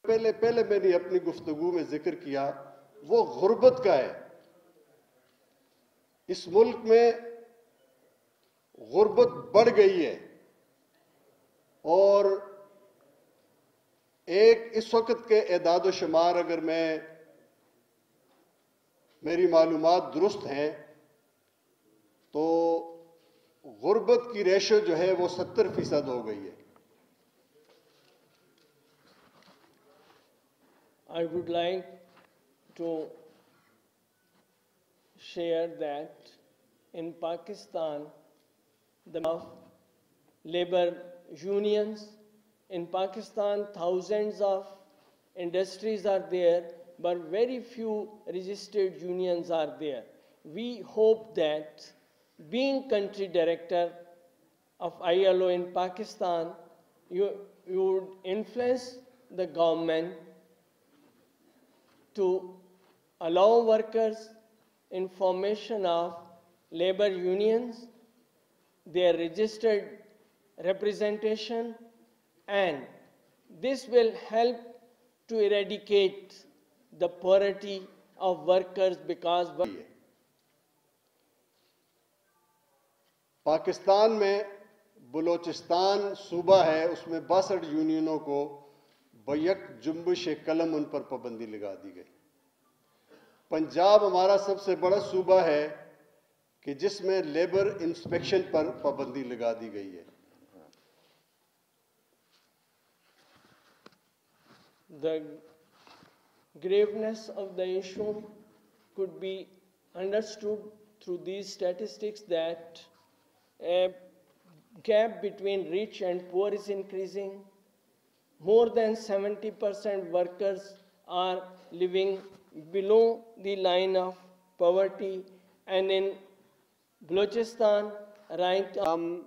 पहले मैंने अपनी गुफ्तगू में जिक्र किया वो गुर्बत का है। इस मुल्क में गुर्बत बढ़ गई है और एक इस वक्त के एदाद शुमार अगर मेरी मालूमात दुरुस्त हैं तो गुर्बत की रेशो जो है वो 70% हो गई है। I would like to share that in Pakistan, the labor unions in Pakistan, thousands of industries are there, but very few registered unions are there. We hope that being country director of ILO in Pakistan, you would influence the government to allow workers in formation of labor unions, their registered representation, and this will help to eradicate the poverty of workers because Pakistan में बलोचिस्तान सूबा है, उसमें 62 यूनियनों को back जुम्बिश कलम उन पर पाबंदी लगा दी गई। पंजाब हमारा सबसे बड़ा सूबा है कि जिसमें लेबर इंस्पेक्शन पर पाबंदी लगा दी गई है। The graveness of the issue could be understood through these statistics that a gap between rich and poor is increasing. More than 70% workers are living below the line of poverty, and in Balochistan, right come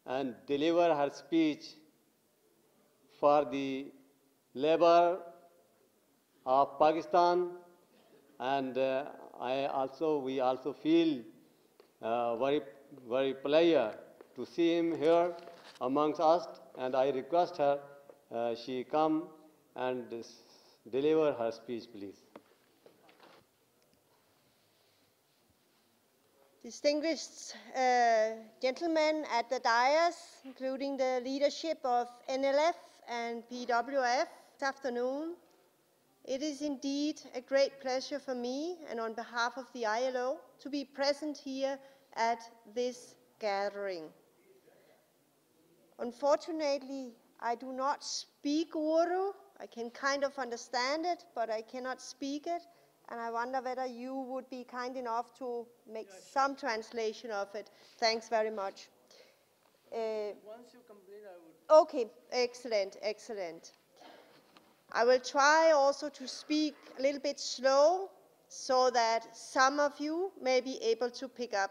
and deliver her speech for the labor of Pakistan, and we also feel very pleasure to see him here amongst us, and I request her she come and deliver her speech, please. Distinguished gentlemen at the dais, including the leadership of NLF and PWF this afternoon, it is indeed a great pleasure for me and on behalf of the ILO to be present here at this gathering. Unfortunately, I do not speak Urdu. I can kind of understand it, but I cannot speak it. And I wonder whether you would be kind enough to make some translation of it. Thanks very much. once you complete, I would. Okay, excellent, excellent. I will try also to speak a little bit slow so that some of you may be able to pick up.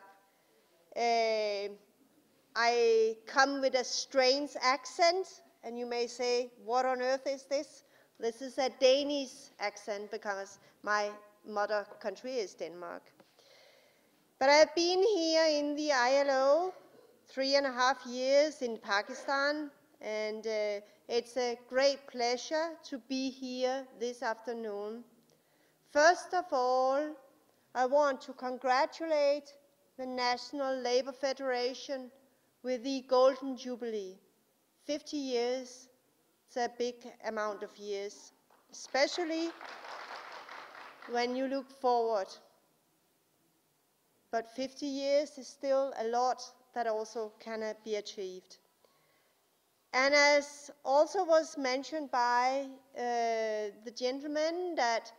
I come with a strange accent, and you may say, what on earth is this? This is a Danish accent because my mother country is Denmark. But I've been here in the ILO 3.5 years in Pakistan, and it's a great pleasure to be here this afternoon. First of all, I want to congratulate the National Labour Federation with the Golden Jubilee. 50 years, it's a big amount of years, especially when you look forward. But 50 years is still a lot that also cannot be achieved. And as also was mentioned by the gentleman that,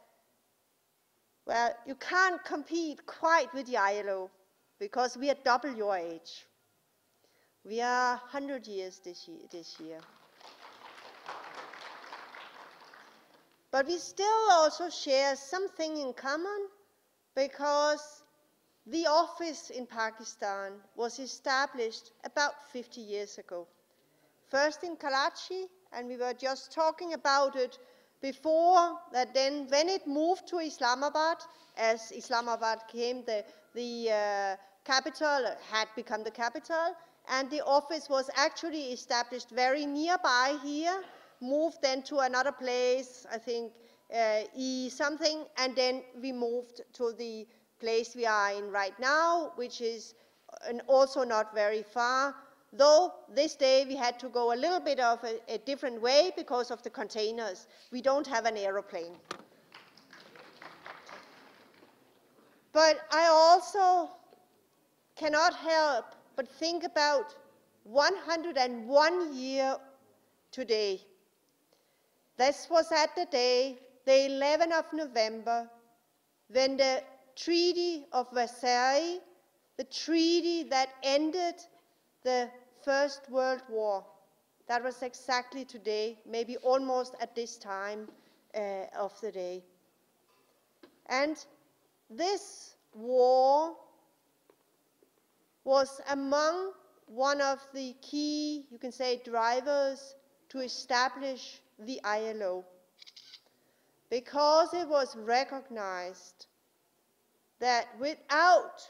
well, you can't compete quite with the ILO because we are double your age. We are 100 years this year. But we still also share something in common because the office in Pakistan was established about 50 years ago. First in Karachi, and we were just talking about it before, that then when it moved to Islamabad, as Islamabad became the capital, had become the capital, and the office was actually established very nearby here, moved then to another place, I think E something, and then we moved to the place we are in right now, which is also not very far, though this day we had to go a little bit of a different way because of the containers. We don't have an aeroplane. But I also cannot help but think about 101 years today. This was at the day, the 11th of November, when the Treaty of Versailles, the treaty that ended the First World War, that was exactly today, maybe almost at this time of the day. And this war was among one of the key, you can say, drivers to establish the ILO, because it was recognized that without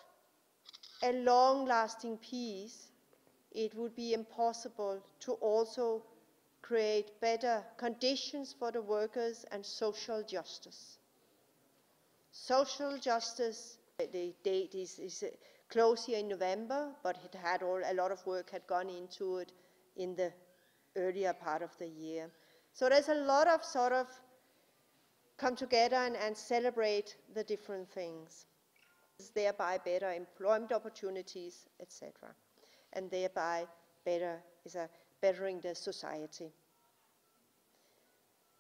a long-lasting peace, it would be impossible to also create better conditions for the workers and social justice. Social justice, the date is close here in November, but it had a lot of work had gone into it in the earlier part of the year. So there's a lot of sort of come together and celebrate the different things. Thereby better employment opportunities, etc. And thereby bettering the society.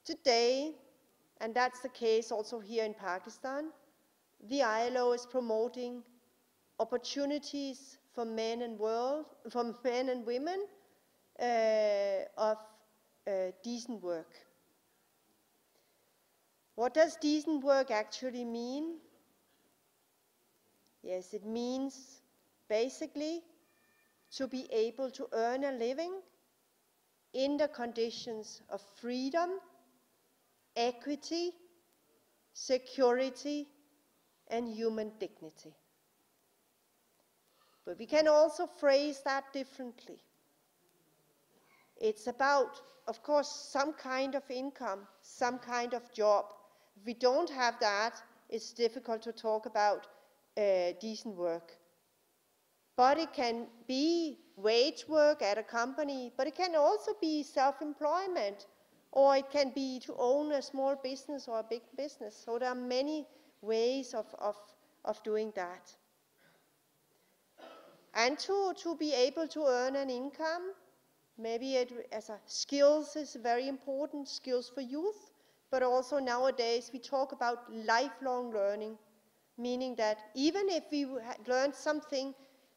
Today, and that's the case also here in Pakistan, the ILO is promoting opportunities for men and women of decent work. What does decent work actually mean? Yes, it means basically to be able to earn a living in the conditions of freedom, equity, security, and human dignity. But we can also phrase that differently. It's about, of course, some kind of income, some kind of job. If we don't have that, it's difficult to talk about decent work. But it can be wage work at a company, but it can also be self-employment, or it can be to own a small business or a big business. So there are many ways of doing that. And to be able to earn an income, maybe skills is very important, skills for youth, but also nowadays we talk about lifelong learning, meaning that even if we had learned something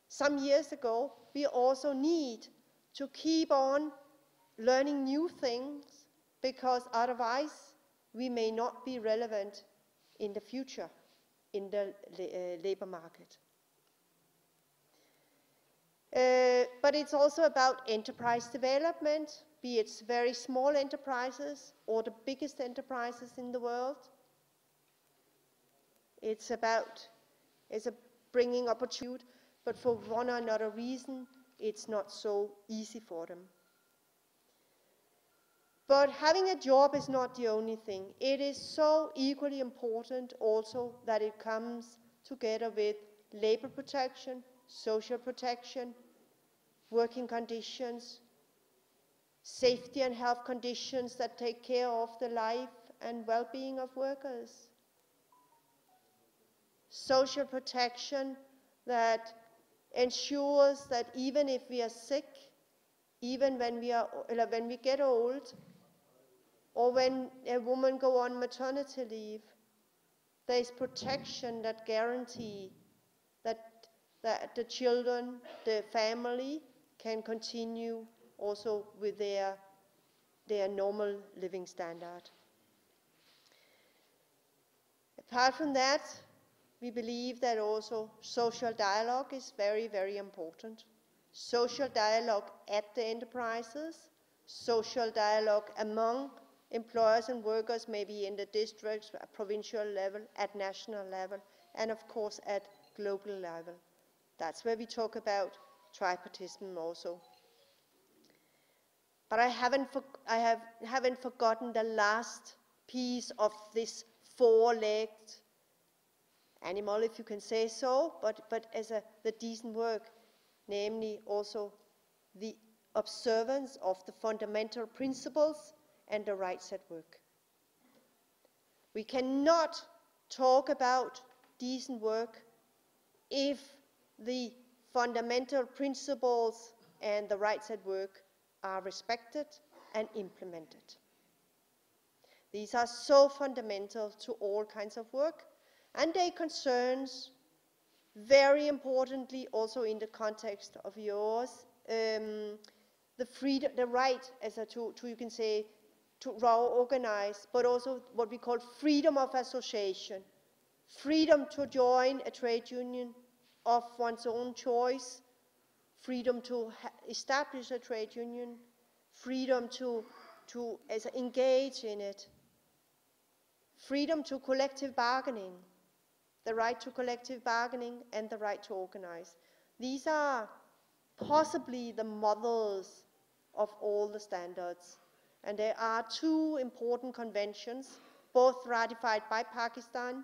some years ago, we also need to keep on learning new things, because otherwise we may not be relevant in the future in the labor market. But it's also about enterprise development, be it very small enterprises or the biggest enterprises in the world. It's bringing opportunity, but for one or another reason, it's not so easy for them. But having a job is not the only thing. It is so equally important also that it comes together with labor protection, social protection, working conditions, safety and health conditions that take care of the life and well-being of workers. Social protection that ensures that even if we are sick, even when we get old, or when a woman goes on maternity leave, there is protection that guarantee that the children, the family, can continue also with their normal living standard. Apart from that, we believe that also social dialogue is very, very important. Social dialogue at the enterprises, social dialogue among employers and workers, maybe in the districts, at provincial level, at national level, and of course at global level. That's where we talk about tripartism also. But I haven't forgotten the last piece of this four-legged animal, if you can say so, but as the decent work, namely also the observance of the fundamental principles and the rights at work. We cannot talk about decent work if the fundamental principles and the rights at work are respected and implemented. These are so fundamental to all kinds of work, and they concern, very importantly, also in the context of yours, the freedom, the right, you can say, to organize, but also what we call freedom of association, freedom to join a trade union of one's own choice, freedom to establish a trade union, freedom to engage in it, freedom to collective bargaining, the right to collective bargaining and the right to organize. These are possibly the models of all the standards. And there are two important conventions, both ratified by Pakistan,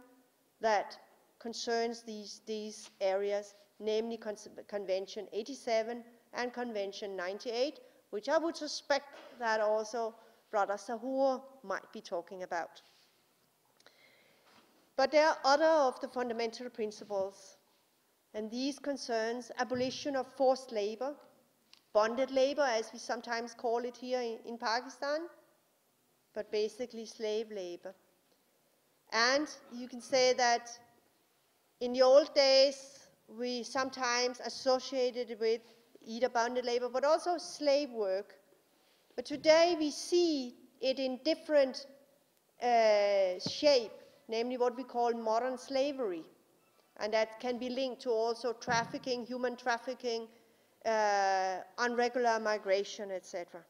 that concerns these areas, namely Convention 87 and Convention 98, which I would suspect that also Brother Sahur might be talking about. But there are other of the fundamental principles, and these concerns abolition of forced labor, bonded labor, as we sometimes call it here in Pakistan, but basically slave labor. And you can say that in the old days, we sometimes associated it with either bonded labor, but also slave work. But today we see it in different shape, namely what we call modern slavery. And that can be linked to also trafficking, human trafficking, unregular migration, etc.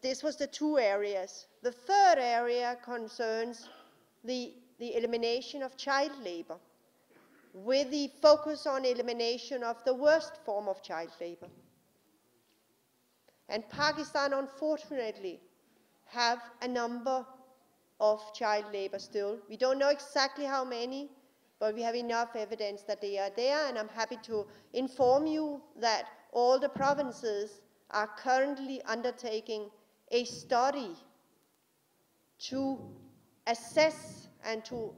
This was the two areas. The third area concerns the elimination of child labor, with the focus on elimination of the worst form of child labor. And Pakistan, unfortunately, have a number of child labor still. We don't know exactly how many, but we have enough evidence that they are there, and I'm happy to inform you that all the provinces are currently undertaking a study to assess and to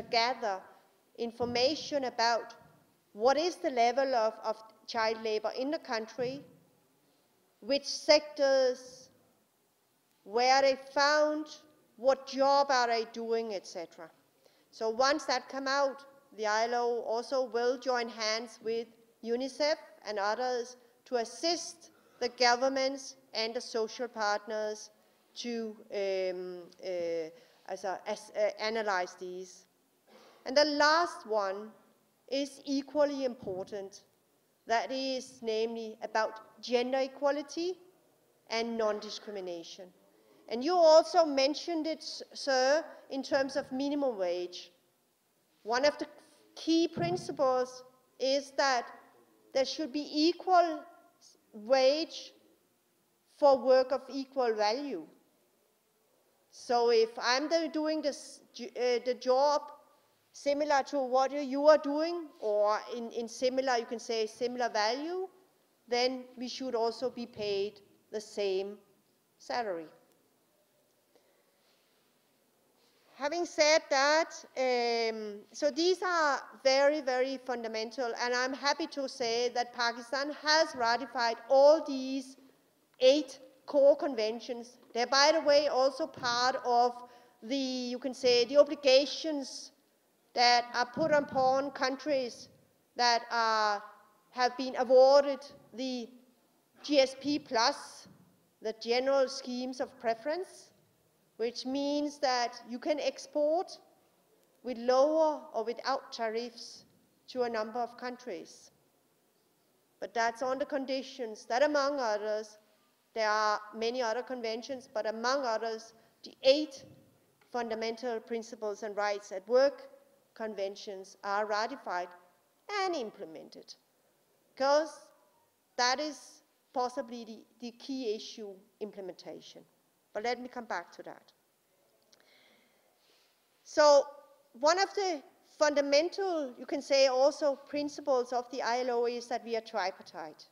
gather information about what is the level of child labor in the country, which sectors, where they found, what job are they doing, etc. So once that comes out, the ILO also will join hands with UNICEF and others to assist the governments and the social partners to analyze these. And the last one is equally important. That is namely about gender equality and non-discrimination. And you also mentioned it, sir, in terms of minimum wage. One of the key principles is that there should be equal wage for work of equal value. So if I'm doing the job similar to what you are doing, or in similar, you can say similar value, then we should also be paid the same salary. Having said that, so these are very, very fundamental, and I'm happy to say that Pakistan has ratified all these 8 core conventions. They're, by the way, also part of the, you can say, the obligations that are put upon countries that have been awarded the GSP Plus, the General Schemes of Preference, which means that you can export with lower or without tariffs to a number of countries. But that's on the conditions that, among others, there are many other conventions, but among others, the 8 fundamental principles and rights at work conventions are ratified and implemented. Because that is possibly the key issue, implementation. But let me come back to that. So one of the fundamental, you can say also, principles of the ILO is that we are tripartite.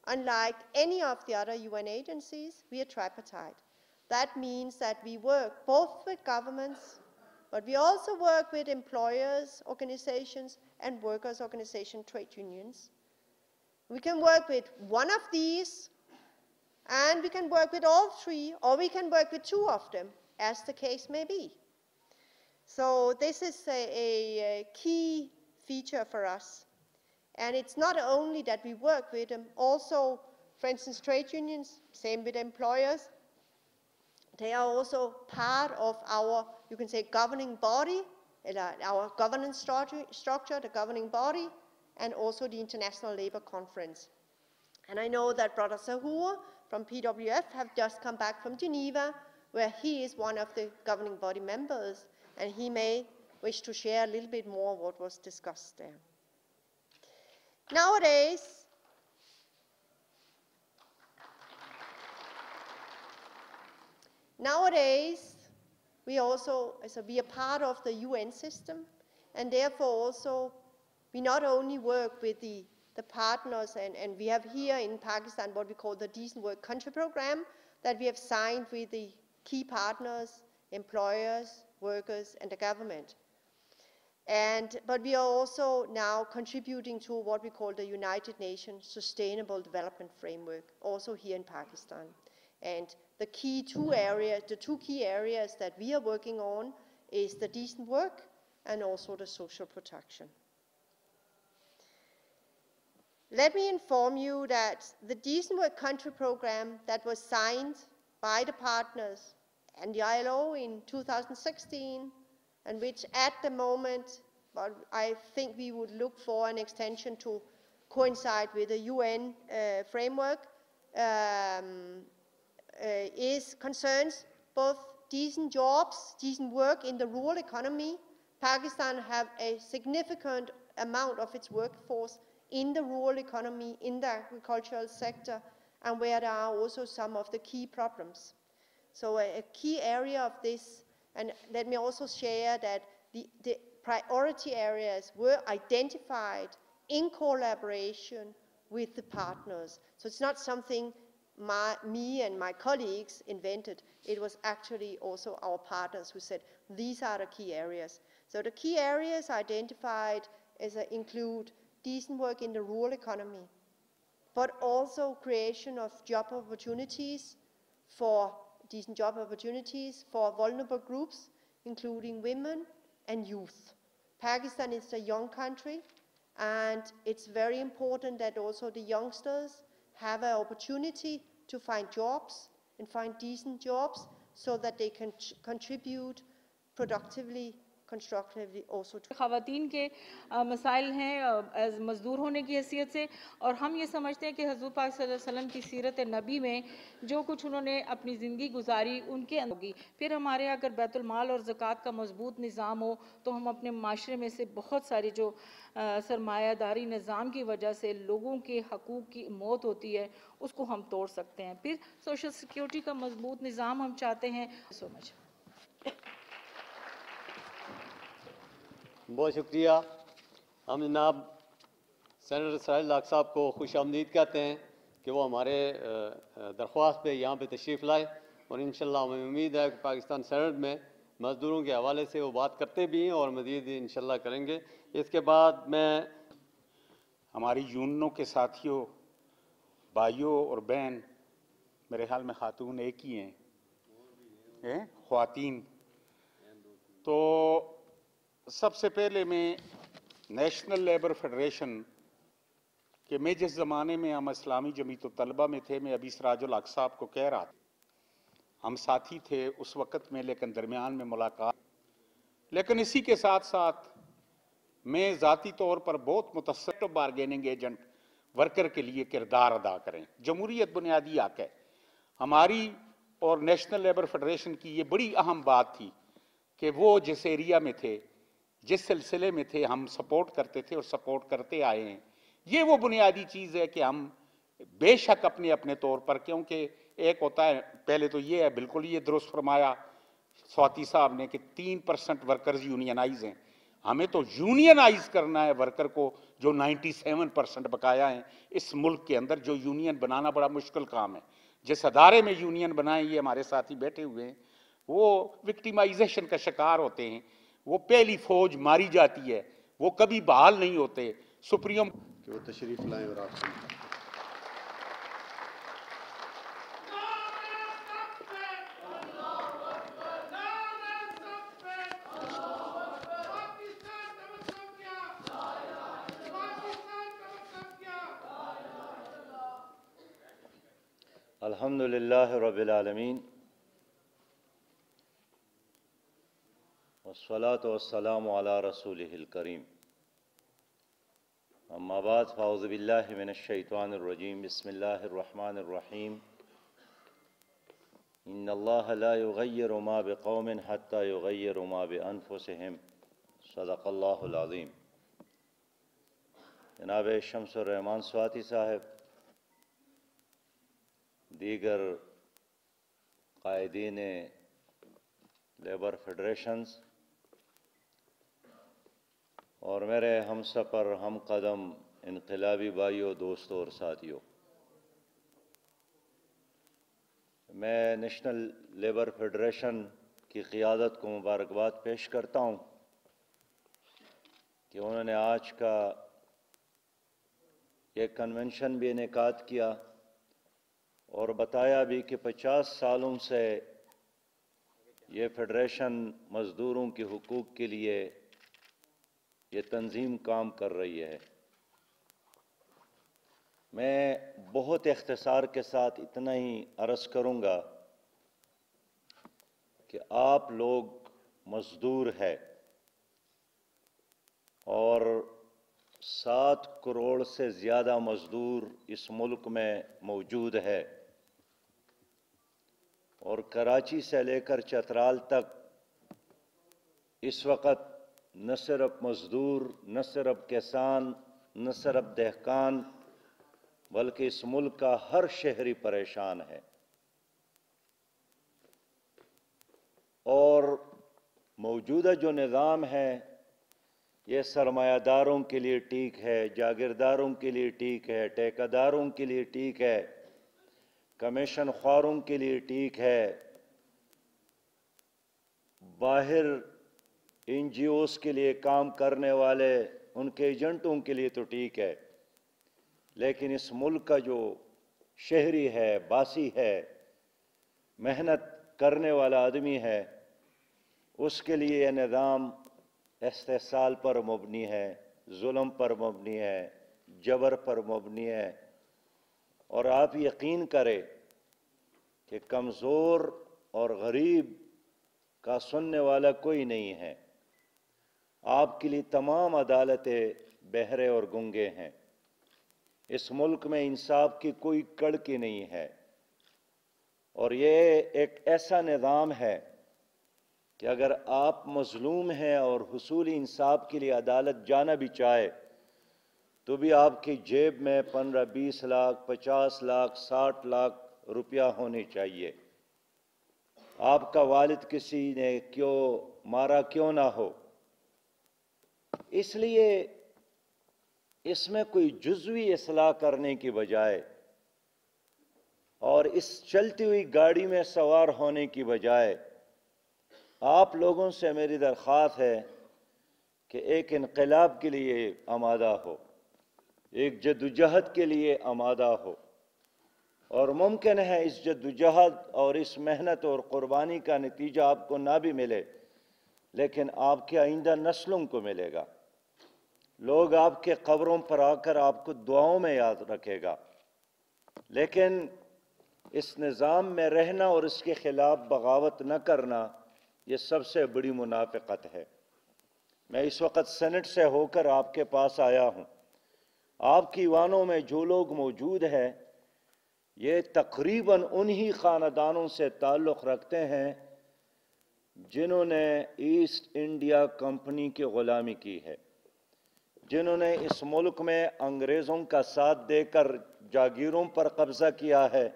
Unlike any of the other UN agencies, we are tripartite. That means that we work both with governments, but we also work with employers' organizations and workers' organizations, trade unions. We can work with one of these, and we can work with all three, or we can work with two of them, as the case may be. So this is a key feature for us. And it's not only that we work with them, also, for instance, trade unions, same with employers, they are also part of our, you can say, governing body, our governance structure, the governing body, and also the International Labour Conference. And I know that Brother Sahur from PWF have just come back from Geneva, where he is one of the governing body members, and he may wish to share a little bit more what was discussed there. Nowadays, we are part of the UN system, and therefore also we not only work with the partners, and we have here in Pakistan what we call the Decent Work Country Program that we have signed with the key partners, employers, workers, and the government. But we are also now contributing to what we call the United Nations Sustainable Development Framework, also here in Pakistan. And the two key areas that we are working on is the decent work and also the social protection. Let me inform you that the Decent Work Country Program that was signed by the partners and the ILO in 2016, and which at the moment, but I think we would look for an extension to coincide with the UN framework, concerns both decent jobs, decent work in the rural economy. Pakistan have a significant amount of its workforce in the rural economy, in the agricultural sector, and where there are also some of the key problems. So a key area of this, and let me also share that the priority areas were identified in collaboration with the partners. So it's not something me and my colleagues invented. It was actually also our partners who said, these are the key areas. So the key areas identified include decent work in the rural economy, but also creation of job opportunities for vulnerable groups, including women and youth. Pakistan is a young country, and it's very important that also the youngsters have an opportunity to find jobs and find decent jobs so that they can contribute productively, constructively also to ख़वातीन के मसाइल हैं as मज़दूर होने की हैसियत से, और हम ये समझते हैं कि हज़रत पाक सल्लल्लाहु अलैहि वसल्लम की सीरत नबी में जो कुछ उन्होंने अपनी ज़िंदगी गुजारी उनके होगी। फिर हमारे अगर बैतुल माल और ज़कात का मजबूत निज़ाम हो तो हम अपने माशरे में से बहुत सारी जो सरमायादारी निज़ाम की वजह से लोगों के हकूक़ की मौत होती है उसको हम तोड़ सकते हैं। फिर सोशल सिक्योरिटी का मजबूत निज़ाम हम चाहते हैं। So much. बहुत शुक्रिया। हम जनाब सेनेटर सिराज लाख साहब को खुश आमदीद कहते हैं कि वो हमारे दरख्वास्त पे यहाँ पे तशरीफ़ लाए, और इंशाल्लाह हमें उम्मीद है कि पाकिस्तान सेनेट में मज़दूरों के हवाले से वो बात करते भी हैं और मज़ीद इंशाल्लाह करेंगे। इसके बाद मैं हमारी यूनियनों के साथियों, भाइयों और बहन, मेरे ख्याल में खातून एक ही हैं, ख्वातीन, तो सबसे पहले मैं नेशनल लेबर फेडरेशन के मैं जिस ज़माने में हम इस्लामी जमीयत तलबा में थे, मैं अभी सिराजुल हक साहब को कह रहा था, हम साथी थे उस वक़्त में, लेकिन दरमियान में मुलाकात, लेकिन इसी के साथ साथ मैं ज़ाती तौर पर बहुत मुतसर बारगेनिंग एजेंट वर्कर के लिए किरदार अदा करें। जमहूरियत बुनियादी हक है हमारी, और नेशनल लेबर फेडरेशन की ये बड़ी अहम बात थी कि वो जिस एरिया में थे, जिस सिलसिले में थे, हम सपोर्ट करते थे और सपोर्ट करते आए हैं। ये वो बुनियादी चीज़ है कि हम بے شک اپنے اپنے طور پر، کیونکہ ایک ہوتا ہے، پہلے تو یہ ہے، بالکل یہ درست فرمایا سواتی صاحب نے کہ 3% ورکرز یونینائز ہیں. ہمیں تو یونینائز کرنا ہے ورکر کو جو 97% بقایا ہیں اس ملک کے اندر. جو یونین بنانا بڑا مشکل کام ہے. جس ادارے میں یونین بنائیں، یہ ہمارے ساتھی بیٹھے ہوئے ہیں، وہ وکٹیمائزیشن کا شکار ہوتے ہیں. وہ پہلی فوج ماری جاتی ہے، وہ کبھی بحال نہیں ہوتے. سپریم کہ وہ تشریف لائیں اور آپ سنیں. الحمد للہ رب العالمین والصلاة والسلام علی رسولہ الکریم. اما بعد فاعوذ باللہ من الشیطان الرجیم. بسم اللہ الرحمن الرحیم. ان اللہ لا یغیر ما بقوم حتی یغیروا ما بانفسہم. صدق اللہ العظیم. جناب شمس الرحمان سواتی صاحب، دیگر قائدین لیبر فیڈریشنز اور میرے ہم سفر ہم قدم انقلابی بھائیوں، دوستوں اور ساتھیوں، میں نیشنل لیبر فیڈریشن کی قیادت کو مبارکباد پیش کرتا ہوں کہ انہوں نے آج کا یہ کنونشن بھی انعقاد کیا اور بتایا بھی کہ 50 سالوں سے یہ فیڈریشن مزدوروں کے حقوق کے لیے یہ تنظیم کام کر رہی ہے. میں بہت اختصار کے ساتھ اتنا ہی عرض کروں گا کہ آپ لوگ مزدور ہیں اور 7 کروڑ سے زیادہ مزدور اس ملک میں موجود ہے، اور کراچی سے لے کر چترال تک اس وقت نہ صرف مزدور، نہ صرف کسان، نہ صرف دہقان، بلکہ اس ملک کا ہر شہری پریشان ہے. اور موجودہ جو نظام ہے یہ سرمایہ داروں کے لیے ٹھیک ہے، جاگیرداروں کے لیے ٹھیک ہے، ٹھیکہ داروں کے لیے ٹھیک ہے، کمیشن خواروں کے لیے ٹھیک ہے، باہر این جی اوز کے لیے کام کرنے والے ان کے ایجنٹوں کے لیے تو ٹھیک ہے، لیکن اس ملک کا جو شہری ہے، باسی ہے، محنت کرنے والا آدمی ہے، اس کے لیے یہ نظام استحصال پر مبنی ہے، ظلم پر مبنی ہے، جبر پر مبنی ہے. اور آپ یقین کریں کہ کمزور اور غریب کا سننے والا کوئی نہیں ہے. آپ کے لیے تمام عدالتیں بہرے اور گنگے ہیں. اس ملک میں انصاف کی کوئی کڑکی نہیں ہے. اور یہ ایک ایسا نظام ہے کہ اگر آپ مظلوم ہیں اور حصول انصاف کے لیے عدالت جانا بھی چاہے تو بھی آپ کی جیب میں 15-20 لاکھ، 50 لاکھ، 60 لاکھ روپیہ ہونے چاہیے. آپ کا والد کسی نے کیوں مارا کیوں نہ ہو، اس لیے اس میں کوئی جزوی اصلاح کرنے کی بجائے اور اس چلتی ہوئی گاڑی میں سوار ہونے کی بجائے آپ لوگوں سے میری درخواست ہے کہ ایک انقلاب کے لیے آمادہ ہو، ایک جدوجہد کے لیے آمادہ ہو. اور ممکن ہے اس جدوجہد اور اس محنت اور قربانی کا نتیجہ آپ کو نہ بھی ملے، لیکن آپ کے آئندہ نسلوں کو ملے گا. لوگ آپ کے قبروں پر آ کر آپ کو دعاؤں میں یاد رکھے گا. لیکن اس نظام میں رہنا اور اس کے خلاف بغاوت نہ کرنا یہ سب سے بڑی منافقت ہے. میں اس وقت سینٹ سے ہو کر آپ کے پاس آیا ہوں. آپ کی ایوانوں میں جو لوگ موجود ہیں یہ تقریباً انہی خاندانوں سے تعلق رکھتے ہیں جنہوں نے ایسٹ انڈیا کمپنی کی غلامی کی ہے، جنہوں نے اس ملک میں انگریزوں کا ساتھ دے کر جاگیروں پر قبضہ کیا ہے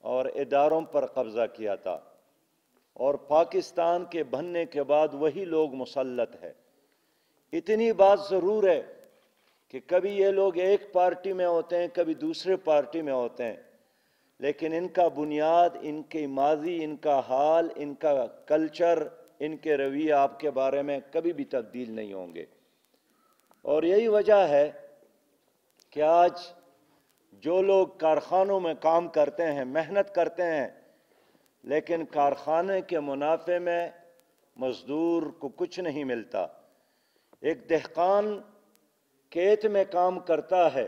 اور اداروں پر قبضہ کیا تھا، اور پاکستان کے بننے کے بعد وہی لوگ مسلط ہے۔ اتنی بات ضرور ہے کہ کبھی یہ لوگ ایک پارٹی میں ہوتے ہیں، کبھی دوسرے پارٹی میں ہوتے ہیں، لیکن ان کا بنیاد، ان کی ماضی، ان کا حال، ان کا کلچر، ان کے رویے آپ کے بارے میں کبھی بھی تبدیل نہیں ہوں گے۔ اور یہی وجہ ہے کہ آج جو لوگ کارخانوں میں کام کرتے ہیں، محنت کرتے ہیں، لیکن کارخانے کے منافع میں مزدور کو کچھ نہیں ملتا۔ ایک دہقان کھیت میں کام کرتا ہے،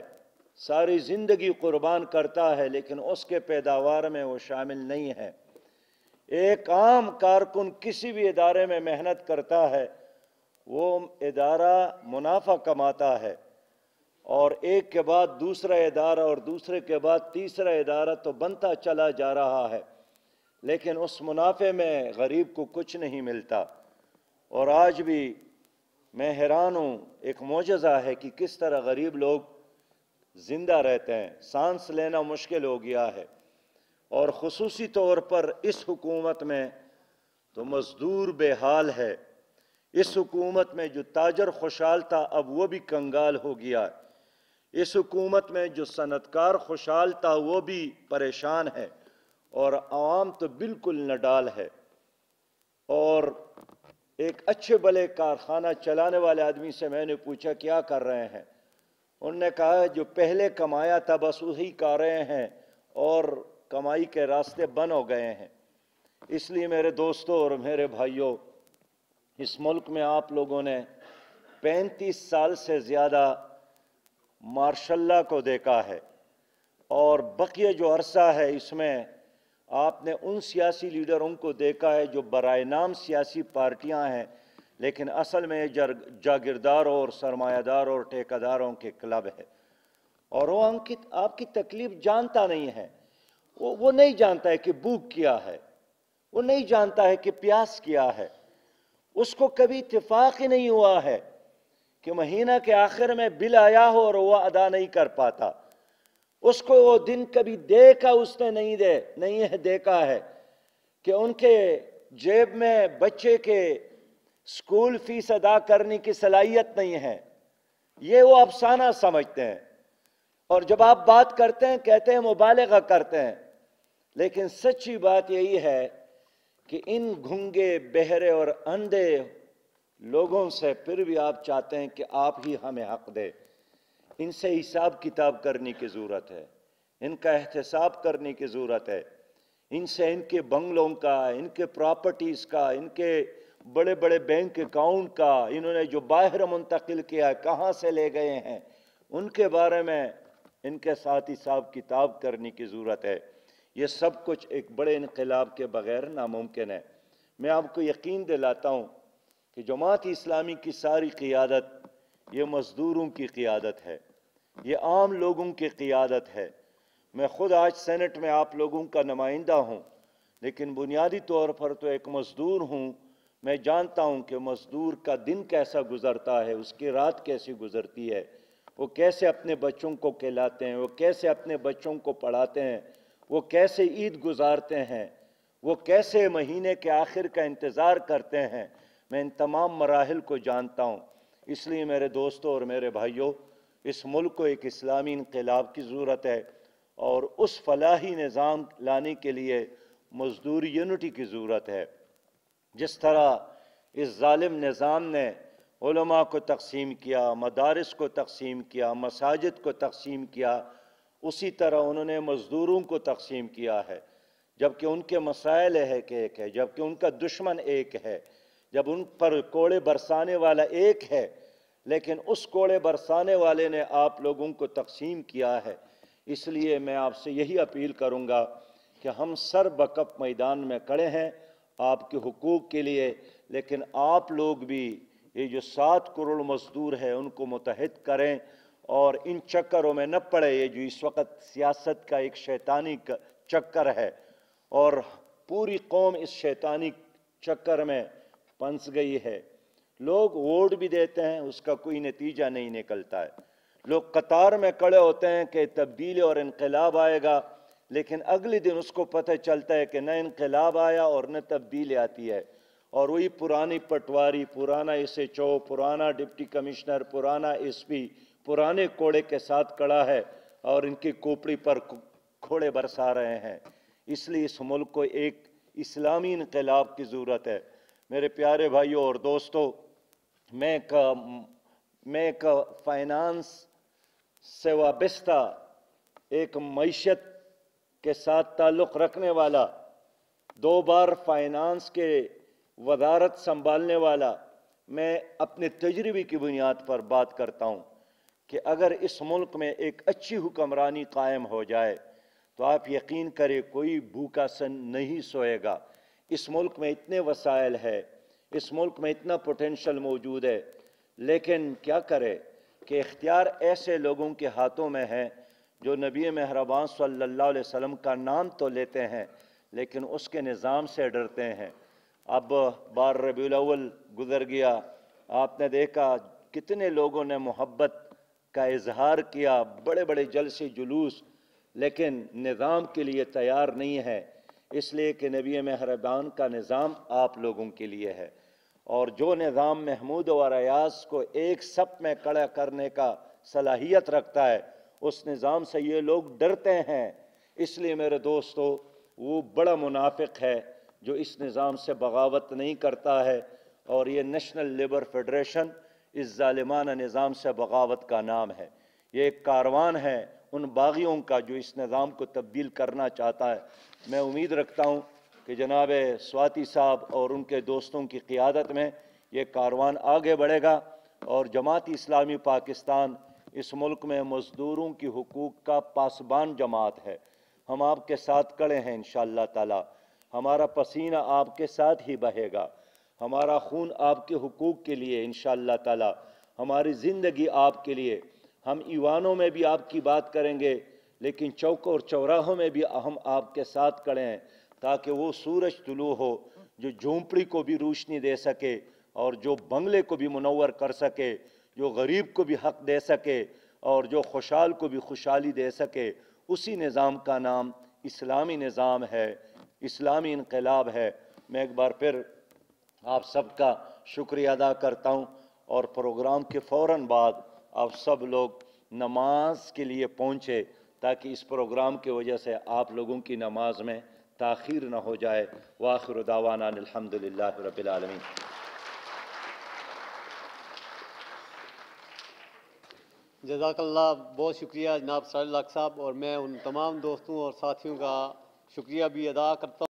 ساری زندگی قربان کرتا ہے، لیکن اس کے پیداوار میں وہ شامل نہیں ہے۔ ایک عام کارکن کسی بھی ادارے میں محنت کرتا ہے، وہ ادارہ منافع کماتا ہے، اور ایک کے بعد دوسرا ادارہ اور دوسرے کے بعد تیسرا ادارہ تو بنتا چلا جا رہا ہے، لیکن اس منافع میں غریب کو کچھ نہیں ملتا۔ اور آج بھی میں حیران ہوں، ایک معجزہ ہے کہ کس طرح غریب لوگ زندہ رہتے ہیں، سانس لینا مشکل ہو گیا ہے۔ اور خصوصی طور پر اس حکومت میں تو مزدور بے حال ہے۔ اس حکومت میں جو تاجر خوشحال تھا اب وہ بھی کنگال ہو گیا ہے۔ اس حکومت میں جو صنعتکار خوشحال تھا وہ بھی پریشان ہے، اور عوام تو بالکل نڈال ہے۔ اور ایک اچھے بھلے کارخانہ چلانے والے آدمی سے میں نے پوچھا کیا کر رہے ہیں؟ انہوں نے کہا جو پہلے کمایا تھا بس وہی کر رہے ہیں، اور کمائی کے راستے بند ہو گئے ہیں۔ اس لیے میرے دوستوں اور میرے بھائیوں، اس ملک میں آپ لوگوں نے 35 سال سے زیادہ مارشل لا کو دیکھا ہے، اور بقیہ جو عرصہ ہے اس میں آپ نے ان سیاسی لیڈروں کو دیکھا ہے جو برائے نام سیاسی پارٹیاں ہیں، لیکن اصل میں جاگیرداروں اور سرمایہ داروں اور ٹھیکیداروں کے کلب ہے۔ اور وہ آپ کی تکلیف جانتا نہیں ہے، وہ نہیں جانتا ہے کہ بھوک کیا ہے، وہ نہیں جانتا ہے کہ پیاس کیا ہے۔ اس کو کبھی اتفاق ہی نہیں ہوا ہے کہ مہینہ کے آخر میں بل آیا ہو اور وہ ادا نہیں کر پاتا۔ اس کو وہ دن کبھی دیکھا اس نے نہیں دیکھا ہے کہ ان کے جیب میں بچے کے اسکول فیس ادا کرنے کی صلاحیت نہیں ہے۔ یہ وہ افسانہ سمجھتے ہیں، اور جب آپ بات کرتے ہیں کہتے ہیں مبالغہ کرتے ہیں، لیکن سچی بات یہی ہے کہ ان گھنگے، بہرے اور اندھے لوگوں سے پھر بھی آپ چاہتے ہیں کہ آپ ہی ہمیں حق دے۔ ان سے حساب کتاب کرنے کی ضرورت ہے، ان کا احتساب کرنے کی ضرورت ہے۔ ان سے ان کے بنگلوں کا، ان کے پراپرٹیز کا، ان کے بڑے بڑے بینک اکاؤنٹ کا، انہوں نے جو باہر منتقل کیا، کہاں سے لے گئے ہیں، ان کے بارے میں ان کے ساتھ حساب کتاب کرنے کی ضرورت ہے۔ یہ سب کچھ ایک بڑے انقلاب کے بغیر ناممکن ہے۔ میں آپ کو یقین دلاتا ہوں کہ جماعت اسلامی کی ساری قیادت یہ مزدوروں کی قیادت ہے، یہ عام لوگوں کی قیادت ہے۔ میں خود آج سینٹ میں آپ لوگوں کا نمائندہ ہوں، لیکن بنیادی طور پر تو ایک مزدور ہوں۔ میں جانتا ہوں کہ مزدور کا دن کیسا گزرتا ہے، اس کی رات کیسی گزرتی ہے، وہ کیسے اپنے بچوں کو کھلاتے ہیں، وہ کیسے اپنے بچوں کو پڑھاتے ہیں، وہ کیسے عید گزارتے ہیں، وہ کیسے مہینے کے آخر کا انتظار کرتے ہیں۔ میں ان تمام مراحل کو جانتا ہوں۔ اس لیے میرے دوستوں اور میرے بھائیوں، اس ملک کو ایک اسلامی انقلاب کی ضرورت ہے، اور اس فلاحی نظام لانے کے لیے مزدوری یونٹی کی ضرورت ہے۔ جس طرح اس ظالم نظام نے علماء کو تقسیم کیا، مدارس کو تقسیم کیا، مساجد کو تقسیم کیا، اسی طرح انہوں نے مزدوروں کو تقسیم کیا ہے، جبکہ ان کے مسائل ایک ہے، جبکہ ان کا دشمن ایک ہے، جب ان پر کوڑے برسانے والا ایک ہے، لیکن اس کوڑے برسانے والے نے آپ لوگوں کو تقسیم کیا ہے۔ اس لیے میں آپ سے یہی اپیل کروں گا کہ ہم سر بکف میدان میں کھڑے ہیں آپ کے حقوق کے لیے، لیکن آپ لوگ بھی یہ جو 7 کروڑ مزدور ہیں ان کو متحد کریں، اور ان چکروں میں نہ پڑے۔ یہ جو اس وقت سیاست کا ایک شیطانی چکر ہے، اور پوری قوم اس شیطانی چکر میں پھنس گئی ہے۔ لوگ ووٹ بھی دیتے ہیں، اس کا کوئی نتیجہ نہیں نکلتا ہے۔ لوگ قطار میں کھڑے ہوتے ہیں کہ تبدیلی اور انقلاب آئے گا، لیکن اگلے دن اس کو پتہ چلتا ہے کہ نہ انقلاب آیا اور نہ تبدیلی آتی ہے، اور وہی پرانی پٹواری، پرانا ایس ایچ او، پرانا ڈپٹی کمشنر، پرانا ایس پی پرانے کوڑے کے ساتھ کھڑا ہے اور ان کی کوپڑی پر کوڑے برسا رہے ہیں۔ اس لیے اس ملک کو ایک اسلامی انقلاب کی ضرورت ہے۔ میرے پیارے بھائیوں اور دوستو، میں ایک فائنانس سے وابستہ، ایک معیشت کے ساتھ تعلق رکھنے والا، 2 بار فائنانس کے وزارت سنبھالنے والا، میں اپنے تجربے کی بنیاد پر بات کرتا ہوں کہ اگر اس ملک میں ایک اچھی حکمرانی قائم ہو جائے تو آپ یقین کریں کوئی بھوکا سن نہیں سوئے گا۔ اس ملک میں اتنے وسائل ہے، اس ملک میں اتنا پوٹینشل موجود ہے، لیکن کیا کرے کہ اختیار ایسے لوگوں کے ہاتھوں میں ہے جو نبی مہربان صلی اللہ علیہ وسلم کا نام تو لیتے ہیں لیکن اس کے نظام سے ڈرتے ہیں۔ اب بار ربیع الاول گزر گیا، آپ نے دیکھا کتنے لوگوں نے محبت کا اظہار کیا، بڑے بڑے جلسے جلوس، لیکن نظام کے لیے تیار نہیں ہے، اس لیے کہ نبی مہربان کا نظام آپ لوگوں کے لیے ہے، اور جو نظام محمود و ریاض کو ایک صف میں کھڑا کرنے کا صلاحیت رکھتا ہے، اس نظام سے یہ لوگ ڈرتے ہیں۔ اس لیے میرے دوستو، وہ بڑا منافق ہے جو اس نظام سے بغاوت نہیں کرتا ہے، اور یہ نیشنل لیبر فیڈریشن اس ظالمانہ نظام سے بغاوت کا نام ہے۔ یہ ایک کاروان ہے ان باغیوں کا جو اس نظام کو تبدیل کرنا چاہتا ہے۔ میں امید رکھتا ہوں کہ جناب سواتی صاحب اور ان کے دوستوں کی قیادت میں یہ کاروان آگے بڑھے گا، اور جماعت اسلامی پاکستان اس ملک میں مزدوروں کی حقوق کا پاسبان جماعت ہے۔ ہم آپ کے ساتھ کھڑے ہیں انشاءاللہ تعالی، ہمارا پسینہ آپ کے ساتھ ہی بہے گا، ہمارا خون آپ کے حقوق کے لیے انشاءاللہ تعالی، ہماری زندگی آپ کے لیے۔ ہم ایوانوں میں بھی آپ کی بات کریں گے، لیکن چوکوں اور چوراہوں میں بھی ہم آپ کے ساتھ کھڑے ہیں، تاکہ وہ سورج طلوع ہو جو جھونپڑی کو بھی روشنی دے سکے، اور جو بنگلے کو بھی منور کر سکے، جو غریب کو بھی حق دے سکے، اور جو خوشحال کو بھی خوشحالی دے سکے۔ اسی نظام کا نام اسلامی نظام ہے، اسلامی انقلاب ہے۔ میں ایک بار پھر آپ سب کا شکریہ ادا کرتا ہوں، اور پروگرام کے فوراً بعد آپ سب لوگ نماز کے لیے پہنچے تاکہ اس پروگرام کی وجہ سے آپ لوگوں کی نماز میں تاخیر نہ ہو جائے۔ وآخر دعوانا الحمدللہ رب العالمین۔ جزاک اللہ، بہت شکریہ جناب سراج الحق صاحب، اور میں ان تمام دوستوں اور ساتھیوں کا شکریہ بھی ادا کرتا ہوں۔